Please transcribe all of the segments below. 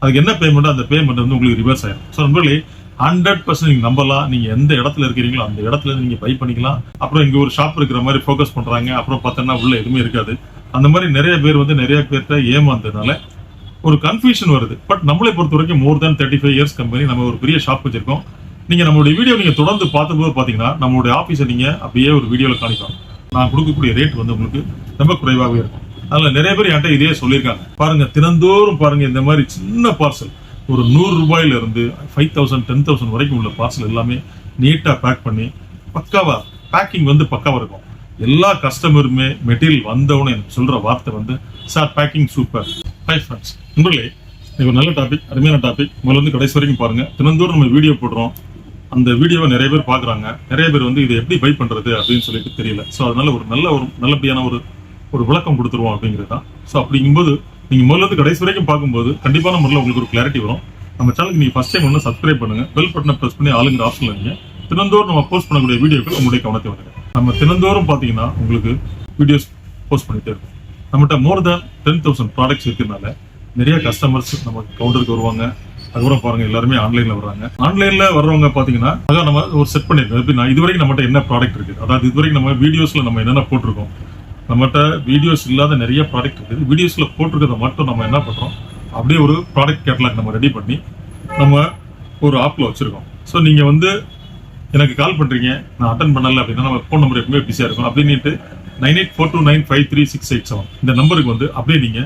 அதுக்கு என்ன பேமெண்ட், அந்த பேமெண்ட் வந்து உங்களுக்கு ரிவர்ஸ் ஆயிடும். ஸோ நண்பர்களே 100% நீங்க நம்பலாம். நீங்க எந்த இடத்துல இருக்கிறீங்களோ அந்த இடத்துல நீங்க பை பண்ணிக்கலாம். அப்புறம் இங்க ஒரு ஷாப் இருக்கிற மாதிரி ஃபோக்கஸ் பண்றாங்க, அப்புறம் பார்த்தோன்னா உள்ள எதுவுமே இருக்காது. அந்த மாதிரி நிறைய பேர் வந்து நிறைய பேர்கிட்ட ஏமாந்ததுனால ஒரு கன்ஃபியூஷன் வருது. பட் நம்மளை பொறுத்த வரைக்கும் மோர் தேன் 35 இயர்ஸ் கம்பெனி, நம்ம ஒரு பெரிய ஷாப் வச்சிருக்கோம். நீங்க நம்மளுடைய வீடியோ நீங்க தொடர்ந்து பார்க்கும்போது பாத்தீங்கன்னா நம்மளுடைய ஆபீஸை நீங்க அப்படியே ஒரு வீடியோல காணிக்கலாம். நான் கொடுக்கக்கூடிய ரேட் வந்து உங்களுக்கு ரொம்ப குறைவாகவே இருக்கும். அதனால நிறைய பேர் என்கிட்ட இதே சொல்லியிருக்காங்க. பாருங்க, தினந்தோறும் பாருங்க, இந்த மாதிரி சின்ன பார்சல் ஒரு 100 ரூபாயில இருந்து 5000 10,000 வரைக்கும் உள்ள பார்சல் எல்லாமே நீட்டா பேக் பண்ணி பக்காவா பேக்கிங் வந்து பக்காவா இருக்கும். எல்லா கஸ்டமருமே மெட்டீரியல் வந்தவனே எனக்கு சொல்ற வார்த்தை வந்து sir packing super. Hi friends, நண்பர்களே, இது ஒரு நல்ல டாபிக், அருமையான டாபிக். முதல்ல வந்து கடைசி வரைக்கும் பாருங்க. தினந்தோறும் நம்ம வீடியோ போடுறோம். அந்த வீடியோவை நிறைய பேர் பாக்குறாங்க. நிறைய பேர் வந்து இதை எப்படி பை பண்றது அப்படின்னு சொல்லிட்டு தெரியல. ஸோ அதனால ஒரு நல்லபடியான ஒரு விளக்கம் கொடுத்துருவோம் அப்படிங்கிறது தான். ஸோ அப்படிங்கும்போது நீங்க முதல்ல இருந்து கடைசி வரைக்கும் பார்க்கும்போது கண்டிப்பான முறையில் உங்களுக்கு ஒரு கிளாரிட்டி வரும். நம்ம சேனலுக்கு நீங்க ஃபர்ஸ்ட் டைம் வந்து சப்ஸ்கிரைப் பண்ணுங்க, பெல் பட்டனை பிரஸ் பண்ணி ஆளுங்கிற ஆப்ஷன்ல நீங்க தினந்தோறும் நம்ம போஸ்ட் பண்ணக்கூடிய வீடியோக்கள் உங்களுடைய கவனத்தை வருங்க. நம்ம தினந்தோறும் பாத்தீங்கன்னா உங்களுக்கு வீடியோஸ் போஸ்ட் பண்ணிட்டே இருக்கும். நம்மகிட்ட மோர் தேன் 10,000 ப்ராடக்ட்ஸ் இருக்கிறதுனால நிறைய கஸ்டமர்ஸ் நம்ம கவுண்டருக்கு வருவாங்க. அதுக்கப்புறம் பாருங்க, எல்லாருமே ஆன்லைன்ல வர்றாங்க. ஆன்லைன்ல வர்றவங்க பாத்தீங்கன்னா அதான் நம்ம ஒரு செட் பண்ணிருக்கோம். எப்படின்னா இதுவரைக்கும் நம்மகிட்ட என்ன ப்ராடக்ட் இருக்கு, அதாவது இதுவரைக்கும் நம்ம வீடியோஸ்ல நம்ம என்னென்ன போட்டிருக்கோம், நம்மகிட்ட வீடியோஸ் இல்லாத நிறைய ப்ராடக்ட் இருக்குது. வீடியோஸ்ல போட்டிருக்கிறத மட்டும் நம்ம என்ன பண்றோம், அப்படியே ஒரு ப்ராடக்ட் கேட்டலாக் நம்ம ரெடி பண்ணி நம்ம ஒரு ஆப்ல வச்சிருக்கோம். ஸோ நீங்க வந்து எனக்கு கால் பண்றீங்க, நான் அட்டன் பண்ணல அப்படின்னா நம்ம ஃபோன் நம்பர் எப்பவுமே பிஸியா இருக்கும். அப்படின்ட்டு 9842953687 இந்த நம்பருக்கு வந்து அப்படியே நீங்க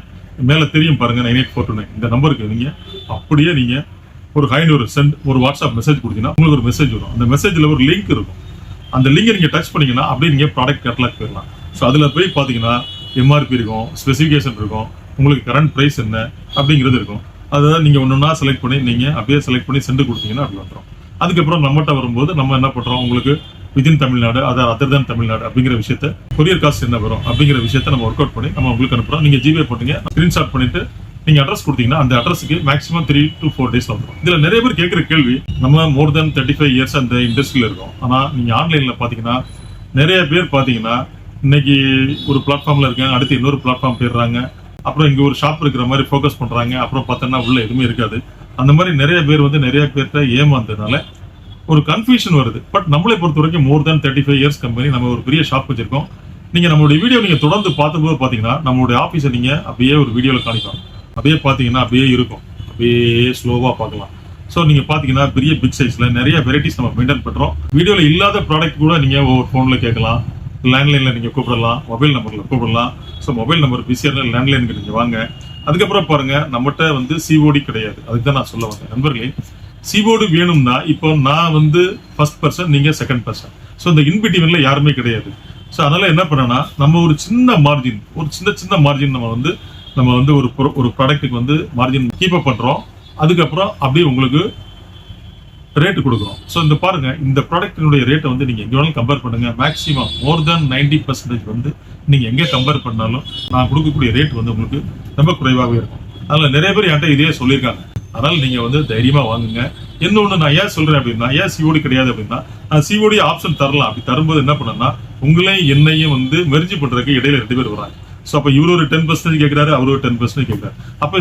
மேல தெரியும் பாருங்க, 98429 இந்த நம்பருக்கு நீங்க அப்படியே நீங்க ஒரு ஒரு வாட்ஸ்அப் மெசேஜ் கொடுத்தீங்கன்னா உங்களுக்கு ஒரு மெசேஜ் வரும். அந்த மெசேஜ்ல ஒரு லிங்க் இருக்கும். அந்த லிங்கை நீங்க டச் பண்ணீங்கன்னா அப்படியே நீங்க ப்ராடக்ட் கேட்டலாக் போயிடலாம். ஸோ அதில் போய் பார்த்தீங்கன்னா எம்ஆர்பி இருக்கும், ஸ்பெசிஃபிகேஷன் இருக்கும், உங்களுக்கு கரண்ட் ப்ரைஸ் என்ன அப்படிங்கிறது இருக்கும். அதை நீங்கள் ஒன்றுனா செலக்ட் பண்ணி நீங்கள் அப்படியே செலக்ட் பண்ணி சென்று கொடுத்தீங்கன்னா அப்படி வந்துடும். அதுக்கப்புறம் நம்மகிட்ட வரும்போது நம்ம என்ன பண்ணுறோம், உங்களுக்கு within Tamil Nadu, other than Tamil Nadu அப்படிங்கிற விஷயத்த கொரியர் காஸ்ட் என்ன வரும் அப்படிங்கிற விஷயத்த நம்ம ஒர்க் அவுட் பண்ணி நம்ம உங்களுக்கு அனுப்புகிறோம். நீங்கள் ஜிபே போட்டீங்க, ஸ்க்ரீன்ஷாட் பண்ணிட்டு நீங்கள் அட்ரஸ் கொடுத்தீங்கன்னா அந்த அட்ரஸுக்கு மேக்ஸிமம் 3 to 4 days வந்துடும். இதில் நிறைய பேர் கேட்குற கேள்வி, நம்ம மோர் தேன் 35 இயர்ஸ் அந்த இண்டஸ்ட்ரியில் இருக்கோம். ஆனால் நீங்கள் ஆன்லைனில் பார்த்தீங்கன்னா நிறைய பேர் பார்த்தீங்கன்னா இன்னைக்கு ஒரு பிளாட்ஃபார்ம்ல இருக்காங்க, அடுத்து இன்னொரு பிளாட்ஃபார்ம் போயிடுறாங்க, அப்புறம் இங்க ஒரு ஷாப் இருக்கிற மாதிரி ஃபோக்கஸ் பண்றாங்க, அப்புறம் பார்த்தோன்னா உள்ள எதுவுமே இருக்காது. அந்த மாதிரி நிறைய பேர் வந்து நிறைய பேர்கிட்ட ஏமாந்ததுனால ஒரு கன்ஃபியூஷன் வருது. பட் நம்மளை பொறுத்த வரைக்கும் மோர் தேன் 35 இயர்ஸ் கம்பெனி, நம்ம ஒரு பெரிய ஷாப் வச்சிருக்கோம். நீங்க நம்மளுடைய வீடியோ நீங்க தொடர்ந்து பார்க்கும்போது பாத்தீங்கன்னா நம்மளுடைய ஆபீஸை நீங்க அப்படியே ஒரு வீடியோல காணிக்கலாம். அப்படியே பாத்தீங்கன்னா அப்படியே இருக்கும், அப்படியே ஸ்லோவா பார்க்கலாம். ஸோ நீங்க பாத்தீங்கன்னா பெரிய பிக் சைஸ்ல நிறைய வெரைட்டிஸ் நம்ம மெயின்டைன் பண்றோம். வீடியோல இல்லாத ப்ராடக்ட் கூட நீங்க ஒவ்வொரு போன்ல கேட்கலாம், லேண்ட்லைன்ல நீங்க கூப்பிடலாம், மொபைல் நம்பர்ல கூப்பிடலாம். ஸோ மொபைல் நம்பர் பிஸியா இருந்தால் லேண்ட்லைனுக்கு நீங்க வாங்க. அதுக்கப்புறம் பாருங்க, நம்மகிட்ட வந்து சிஓடி கிடையாது. அதுக்கு தான் நான் சொல்ல வந்தேன். நண்பர்களே, சிஓடி வேணும்னா இப்போ நான் வந்து ஃபர்ஸ்ட் பர்சன், நீங்க செகண்ட் பர்சன். ஸோ இந்த இன்பிட்வீன்ல யாருமே கிடையாது. ஸோ அதனால என்ன பண்ணனா, நம்ம ஒரு சின்ன மார்ஜின், ஒரு சின்ன மார்ஜின் நம்ம வந்து ஒரு ப்ராடக்ட்டுக்கு வந்து மார்ஜின் கீப் அப் பண்றோம். அதுக்கப்புறம் அப்படியே உங்களுக்கு ரேட் கொடுக்குறோம். ஸோ இந்த பாருங்க, இந்த ப்ராடக்டினுடைய ரேட்டை வந்து நீங்க எங்க வேணாலும் கம்பேர் பண்ணுங்க. மேக்ஸிமம் மோர் தேன் 90% வந்து நீங்க எங்க கம்பேர் பண்ணாலும் நான் கொடுக்கக்கூடிய ரேட் வந்து உங்களுக்கு ரொம்ப குறைவாகவே இருக்கும். அதனால நிறைய பேர் என்கிட்ட இதே சொல்லியிருக்காங்க. அதனால நீங்க வந்து தைரியமா வாங்குங்க. இன்னொன்னு நான் ஏன் சொல்றேன் அப்படின்னா, ஏன் சிஓடி கிடையாது அப்படின்னா, நான் சிஓடி ஆப்ஷன் தரலாம். அப்படி தரும்போது என்ன பண்ணா, உங்களையும் என்னையும் வந்து மெர்ஜ் பண்றதுக்கு இடையில 2 பேர் வராங்க. ஸோ அப்ப இவரு ஒரு 10% கேட்கிறாரு, அவரு ஒரு 10% கேட்கிறாரு. அப்ப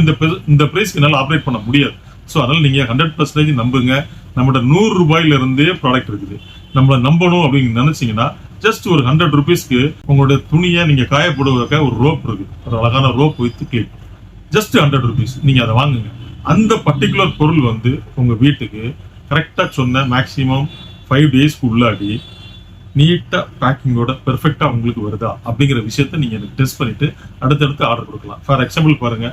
இந்த பிரைஸ்க்கு என்னால ஆப்ரேட் பண்ண முடியாது. ஸோ அதனால நீங்க 100% நம்புங்க. நம்மகிட்ட 100 ரூபாயில இருந்தே ப்ராடக்ட் இருக்குது. நம்மள நம்பணும் அப்படின்னு நினைச்சீங்கன்னா ஜஸ்ட் ஒரு 100 ருபீஸ்க்கு உங்களுடைய துணியை நீங்க காயப்படுவதற்காக ஒரு ரோப் இருக்கு, ஒரு அழகான rope with clip, just 100 rupees. நீங்க அதை வாங்குங்க. அந்த பர்டிகுலர் பொருள் வந்து உங்க வீட்டுக்கு கரெக்டா சொன்ன மேக்சிமம் 5 டேஸ்க்கு உள்ளாடி நீட்டா பேக்கிங்கோட பெர்ஃபெக்டா உங்களுக்கு வருதா அப்படிங்கிற விஷயத்த நீங்க டெஸ்ட் பண்ணிட்டு அடுத்தடுத்து ஆர்டர் கொடுக்கலாம். ஃபார் எக்ஸாம்பிள் பாருங்க,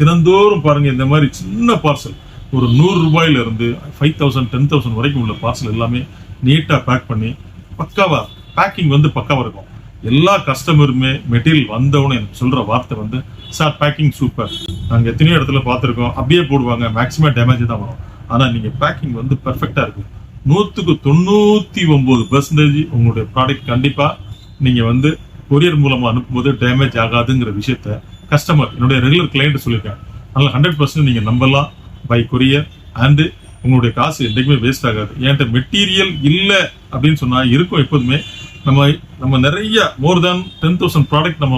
தினந்தோறும் பாருங்க, இந்த மாதிரி சின்ன பார்சல் ஒரு 100 ரூபாயில இருந்து 5000 10,000 வரைக்கும் உள்ள பார்சல் எல்லாமே நீட்டா பேக் பண்ணி பக்காவா பேக்கிங் வந்து பக்காவா இருக்கும். எல்லா கஸ்டமருமே மெட்டீரியல் வந்தவனே எனக்கு சொல்ற வார்த்தை வந்து சார் பேக்கிங் சூப்பர். நாங்க எத்தனையோ இடத்துல பார்த்துருக்கோம், அப்படியே போடுவாங்க, மேக்ஸிமம் டேமேஜ் தான் வரும். ஆனா நீங்க பேக்கிங் வந்து பெர்ஃபெக்டா இருக்கு. 199% உங்களுடைய ப்ராடக்ட் கண்டிப்பா நீங்க வந்து கொரியர் மூலமா அனுப்பும்போது டேமேஜ் ஆகாதுங்கிற விஷயத்த கஸ்டமர், என்னுடைய ரெகுலர் கிளைண்ட் சொல்லியிருக்காங்க. அதனால 100% நீங்க நம்பலாம் பை கொரியர். அண்ட் உங்களுடைய காசு என்றைக்குமே வேஸ்ட் ஆகாது. என்கிட்ட மெட்டீரியல் இல்லை அப்படின்னு சொன்னா இருக்கும் எப்போதுமே. நம்ம நிறைய மோர் தேன் 10,000 ப்ராடக்ட் நம்ம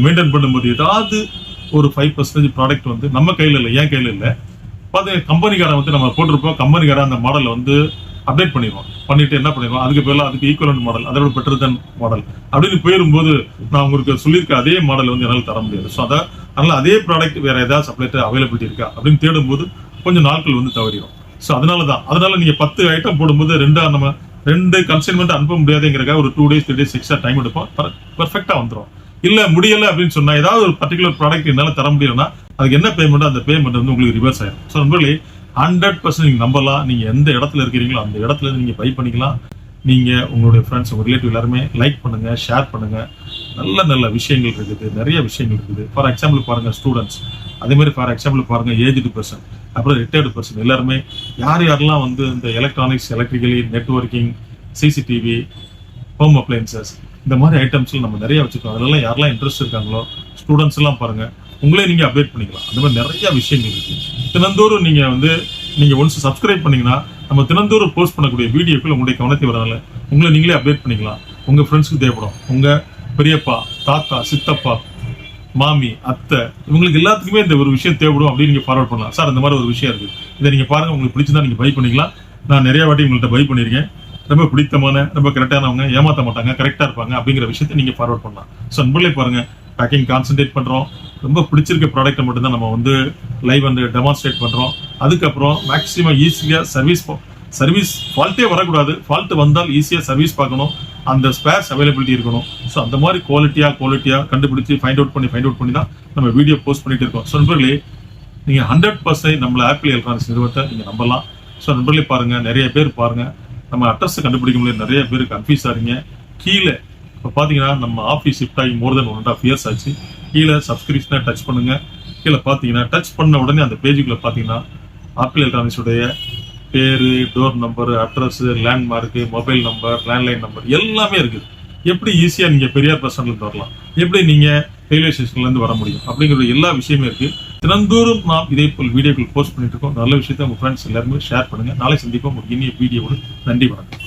மெயின்டைன் பண்ணும்போது ஏதாவது ஒரு 5% ப்ராடக்ட் வந்து நம்ம கையில இல்லை, என் கையில இல்லை. பார்த்தீங்கன்னா கம்பெனிக்காரன் வந்து நம்ம போட்டிருப்போம், கம்பெனிக்காரன் அந்த மாடலை வந்து அப்டேட் பண்ணிட்டு என்ன பண்ணிடுவோம், அதுக்கு பேர்ல அதுக்கு ஈக்குவலன்ட் மாடல், அதோட பெட்டர் தன் மாடல் அப்படின்னு போயிரும்போது நான் உங்களுக்கு சொல்லியிருக்க அதே மாடல் வந்து என்னால் தர முடியாது. ஸோ அதனால அதே ப்ராடக்ட் வேற ஏதாவது சப்ளைட்டர் அவைலபிலிட்டி இருக்கா அப்படின்னு தேடும்போது கொஞ்சம் நாட்கள் வந்து தவறிடும். ஸோ அதனால நீங்க 10 ஐட்டம் போடும்போது ரெண்டு கன்சைன்மெண்ட் அனுப்ப முடியாதுங்கிறக்காக ஒரு 2 days 3 days எக்ஸ்ட்ரா டைம் எடுப்போம், பெர்ஃபெக்டா வந்துடும். இல்ல முடியல அப்படின்னு சொன்னா ஏதாவது ஒரு பர்டிகுலர் ப்ராடக்ட் என்னால தர முடியலன்னா அதுக்கு என்ன பேமெண்ட், அந்த பேமெண்ட் வந்து உங்களுக்கு ரிவர்ஸ் ஆயிடும். ஸோ நண்பர்களே 100% நீங்க நம்பலாம். நீங்க எந்த இடத்துல இருக்கிறீங்களோ அந்த இடத்துல நீங்க பை பண்ணிக்கலாம். நீங்க உங்களுடைய ஃப்ரெண்ட்ஸ், உங்க ரிலேட்டிவ் எல்லாருமே லைக் பண்ணுங்க, ஷேர் பண்ணுங்க. நல்ல நல்ல விஷயங்கள் இருக்குது, நிறைய விஷயங்கள் இருக்குது. ஃபார் எக்ஸாம்பிள் பாருங்க ஸ்டூடெண்ட்ஸ், அதே மாதிரி ஃபார் எக்ஸாம்பிள் பாருங்க ஏஜ்டு பர்சன், அப்புறம் ரிட்டையர்டு பர்சன், எல்லாருமே யாரெல்லாம் வந்து இந்த electronics, electrically, networking, CCTV, home appliances இந்த மாதிரி ஐட்டம்ஸ்ல நம்ம நிறைய வச்சுக்கோம். அதெல்லாம் யாரெல்லாம் இன்ட்ரெஸ்ட் இருக்காங்களோ ஸ்டூடெண்ட்ஸ் எல்லாம் பாருங்க, உங்களே நீங்க அப்டேட் பண்ணிக்கலாம். அந்த மாதிரி நிறைய விஷயங்கள் இருக்கு. தினந்தோறும் நீங்க ஒன்ஸ் சப்ஸ்கிரைப் பண்ணீங்கன்னா நம்ம தினந்தோறும் போஸ்ட் பண்ணக்கூடிய வீடியோக்கள் உங்களுடைய கவனத்தை வரனால உங்களை நீங்களே அப்டேட் பண்ணிக்கலாம். உங்க ஃப்ரெண்ட்ஸ்க்கு தேவைப்படும், உங்க பெரியப்பா, தாத்தா, சித்தப்பா, மாமி, அத்தை, இவங்களுக்கு எல்லாத்துக்குமே இந்த ஒரு விஷயம் தேவைப்படும் அப்படின்னு நீங்க ஃபார்வர்ட் பண்ணலாம். சார் இந்த மாதிரி ஒரு விஷயம் இருக்கு, இதை நீங்க பாருங்க, உங்களுக்கு பிடிச்சிருந்தா நீங்க பை பண்ணிக்கலாம். நான் நிறைய வாட்டி உங்கள்கிட்ட பை பண்ணியிருக்கேன். ரொம்ப பிடித்தமான, ரொம்ப கரெக்டானவங்க, ஏமாற்ற மாட்டாங்க, கரெக்டா இருப்பாங்க அப்படிங்கிற விஷயத்தை நீங்க ஃபார்வர்ட் பண்ணலாம். ஸோ நண்பர்களே பாருங்க, பேக்கிங் கான்சென்ட்ரேட் பண்றோம், ரொம்ப பிடிச்சிருக்க ப்ராடக்ட்டை மட்டும் தான் நம்ம வந்து லைவ் வந்து டெமான்ஸ்ட்ரேட் பண்றோம். அதுக்கப்புறம் மேக்ஸிமம் ஈஸியா சர்வீஸ் ஃபால்ட்டே வரக்கூடாது. ஃபால்ட் வந்தால் ஈஸியா சர்வீஸ் பார்க்கணும், அந்த ஸ்பேர்ஸ் அவைலபிலிட்டி இருக்கணும். ஸோ அந்த மாதிரி குவாலிட்டியா கண்டுபிடிச்சு ஃபைண்ட் அவுட் பண்ணி தான் நம்ம வீடியோ போஸ்ட் பண்ணிட்டு இருக்கோம். ஸோ நண்பர்களே நீங்க 100% நம்மள ஆப்பிள் எலக்ட்ரானிக்ஸ் நிறுவனத்தை நீங்க நம்பலாம். ஸோ நண்பர்களே பாருங்க, நிறைய பேர் பாருங்க நம்ம அட்ரஸ் கண்டுபிடிக்க முடியாது, நிறைய பேர் கன்ஃபியூஸ் ஆறீங்க. கீழே இப்போ பார்த்தீங்கன்னா நம்ம ஆஃபீஸ் ஷிஃப்ட் ஆகி more than 1.5 years ஆச்சு. கீழே சப்ஸ்கிரிப்ஷனை டச் பண்ணுங்க. கீழே பார்த்தீங்கன்னா டச் பண்ண உடனே அந்த பேஜுக்குள்ள பார்த்தீங்கன்னா ஆப்பிள் எலக்ட்ரானிக்ஸ் உடைய பேரு, door number, address, landmark, mobile number, landline number எல்லாமே இருக்குது. எப்படி ஈஸியா நீங்க பெரியார் பஸ் ஸ்டாண்ட்ல வரலாம், எப்படி நீங்க ரயில்வே ஸ்டேஷன்ல இருந்து வர முடியும் அப்படிங்கிற எல்லா விஷயமே இருக்கு. தினந்தோறும் நாம் இதே போல் வீடியோக்கள் போஸ்ட் பண்ணிட்டு இருக்கோம். நல்ல விஷயத்தை உங்க ஃப்ரெண்ட்ஸ் எல்லாருமே ஷேர் பண்ணுங்க. நாளை சந்திப்போம் ஒரு இனிய வீடியோவோடு. நன்றி, வணக்கம்.